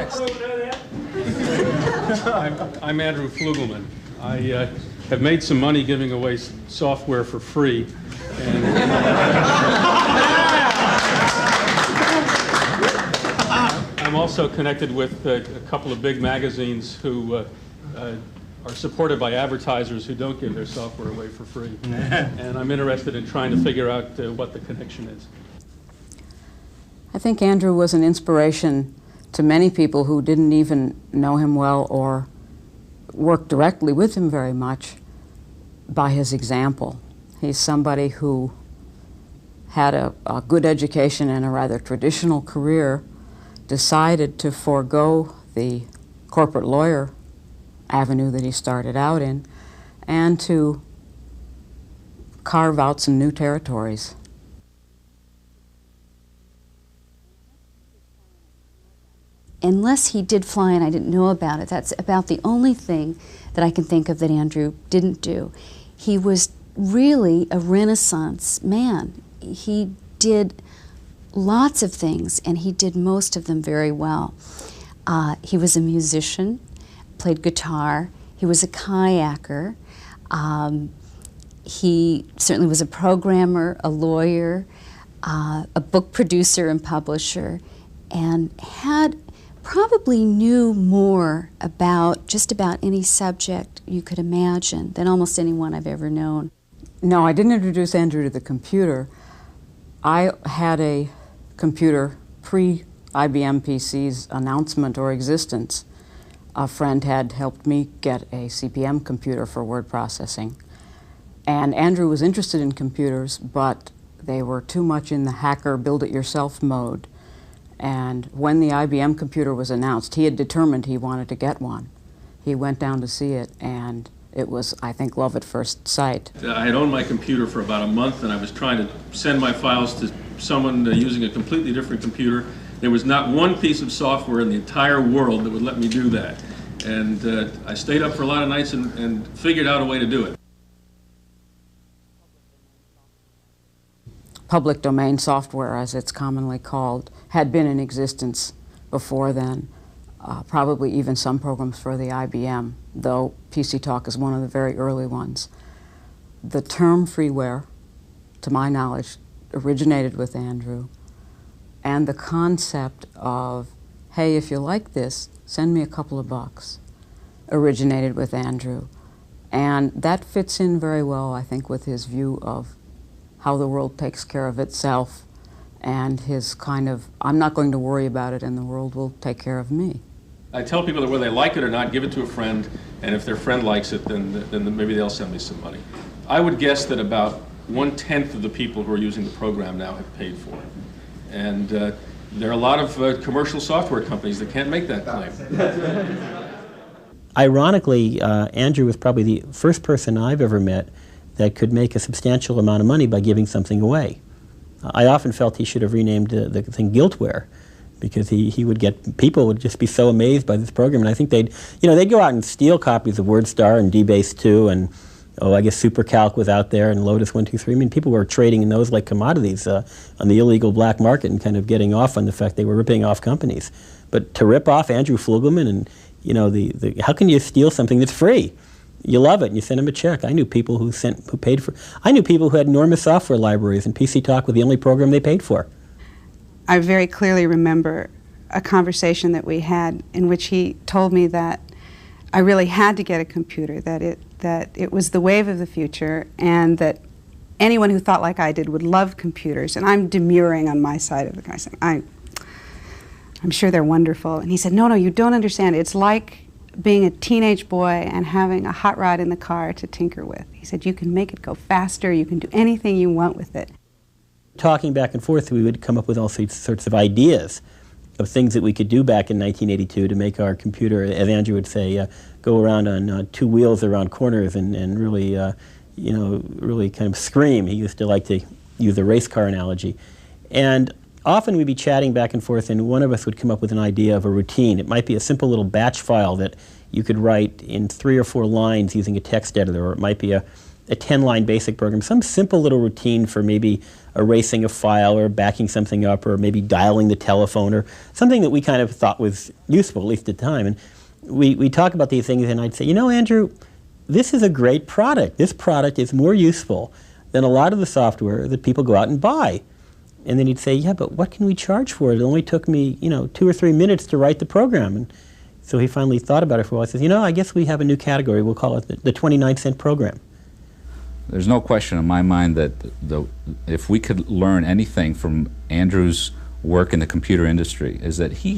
next. I'm Andrew Fluegelman. I have made some money giving away software for free. And I'm also connected with a couple of big magazines who are supported by advertisers who don't give their software away for free. And I'm interested in trying to figure out what the connection is. I think Andrew was an inspiration to many people who didn't even know him well or work directly with him very much by his example. He's somebody who had a good education and a rather traditional career, decided to forego the corporate lawyer avenue that he started out in, and to carve out some new territories. Unless he did fly and I didn't know about it, that's about the only thing that I can think of that Andrew didn't do. He was really a Renaissance man. He did lots of things, and he did most of them very well. He was a musician, played guitar. He was a kayaker. He certainly was a programmer, a lawyer, a book producer and publisher, and probably knew more about just about any subject you could imagine than almost anyone I've ever known. No, I didn't introduce Andrew to the computer. I had a computer pre-IBM PC's announcement or existence. A friend had helped me get a CP/M computer for word processing. And Andrew was interested in computers, but they were too much in the hacker, build-it-yourself mode. And when the IBM computer was announced, he had determined he wanted to get one. He went down to see it, and it was, I think, love at first sight. I had owned my computer for about a month, and I was trying to send my files to someone using a completely different computer. There was not one piece of software in the entire world that would let me do that. And I stayed up for a lot of nights and figured out a way to do it. Public domain software, as it's commonly called, had been in existence before then, probably even some programs for the IBM, though PC Talk is one of the very early ones. The term freeware, to my knowledge, originated with Andrew, and the concept of, hey, if you like this, send me a couple of bucks, originated with Andrew. And that fits in very well, I think, with his view of how the world takes care of itself, and his kind of, I'm not going to worry about it and the world will take care of me. I tell people that whether they like it or not, give it to a friend, and if their friend likes it, then maybe they'll send me some money. I would guess that about 1/10 of the people who are using the program now have paid for it. And there are a lot of commercial software companies that can't make that claim. Ironically, Andrew was probably the first person I've ever met that could make a substantial amount of money by giving something away. I often felt he should have renamed the thing Guiltware, because he would get, people would just be so amazed by this program, and I think they'd go out and steal copies of WordStar and DBase 2 and, I guess SuperCalc was out there and Lotus 123. I mean, people were trading in those like commodities on the illegal black market and kind of getting off on the fact they were ripping off companies. But to rip off Andrew Fluegelman and, how can you steal something that's free? You love it, and you send them a check. I knew people who paid for. I knew people who had enormous software libraries, and PC Talk was the only program they paid for. I very clearly remember a conversation that we had in which he told me that I really had to get a computer, that it was the wave of the future, and that anyone who thought like I did would love computers. And I'm demurring on my side of the guy, saying, I'm sure they're wonderful. And he said, no, you don't understand. It's like being a teenage boy and having a hot rod in the car to tinker with. He said, you can make it go faster, you can do anything you want with it. Talking back and forth, we would come up with all sorts of ideas of things that we could do back in 1982 to make our computer, as Andrew would say, go around on two wheels around corners and really, really kind of scream. He used to like to use a race car analogy. And often we'd be chatting back and forth, and one of us would come up with an idea of a routine. It might be a simple little batch file that you could write in 3 or 4 lines using a text editor, or it might be a a 10-line basic program, some simple little routine for maybe erasing a file or backing something up or maybe dialing the telephone or something that we kind of thought was useful, at least at the time. And we talk about these things, and I'd say, you know, Andrew, this is a great product. This product is more useful than a lot of the software that people go out and buy. And then he'd say, yeah, but what can we charge for it? It only took me, you know, 2 or 3 minutes to write the program. And so he finally thought about it for a while. He says, you know, I guess we have a new category. We'll call it the 29-cent program. There's no question in my mind that if we could learn anything from Andrew's work in the computer industry, is that he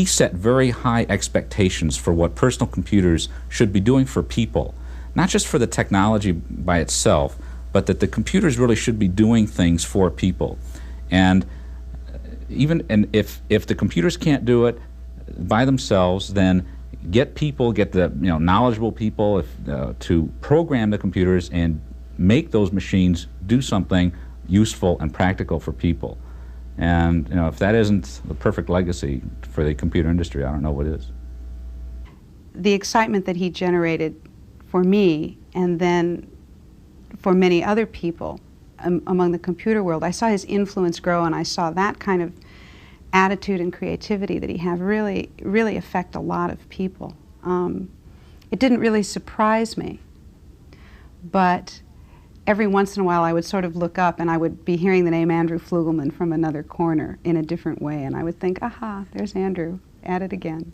set very high expectations for what personal computers should be doing for people. Not just for the technology by itself, but that the computers really should be doing things for people. And if the computers can't do it by themselves, then get the knowledgeable people to program the computers and make those machines do something useful and practical for people. And if that isn't the perfect legacy for the computer industry, I don't know what is. The excitement that he generated for me, and then for many other people among the computer world, I saw his influence grow, and I saw that kind of attitude and creativity that he had really, really affect a lot of people. It didn't really surprise me, but every once in a while I would sort of look up and I would be hearing the name Andrew Fluegelman from another corner in a different way, and I would think, aha, there's Andrew, at it again.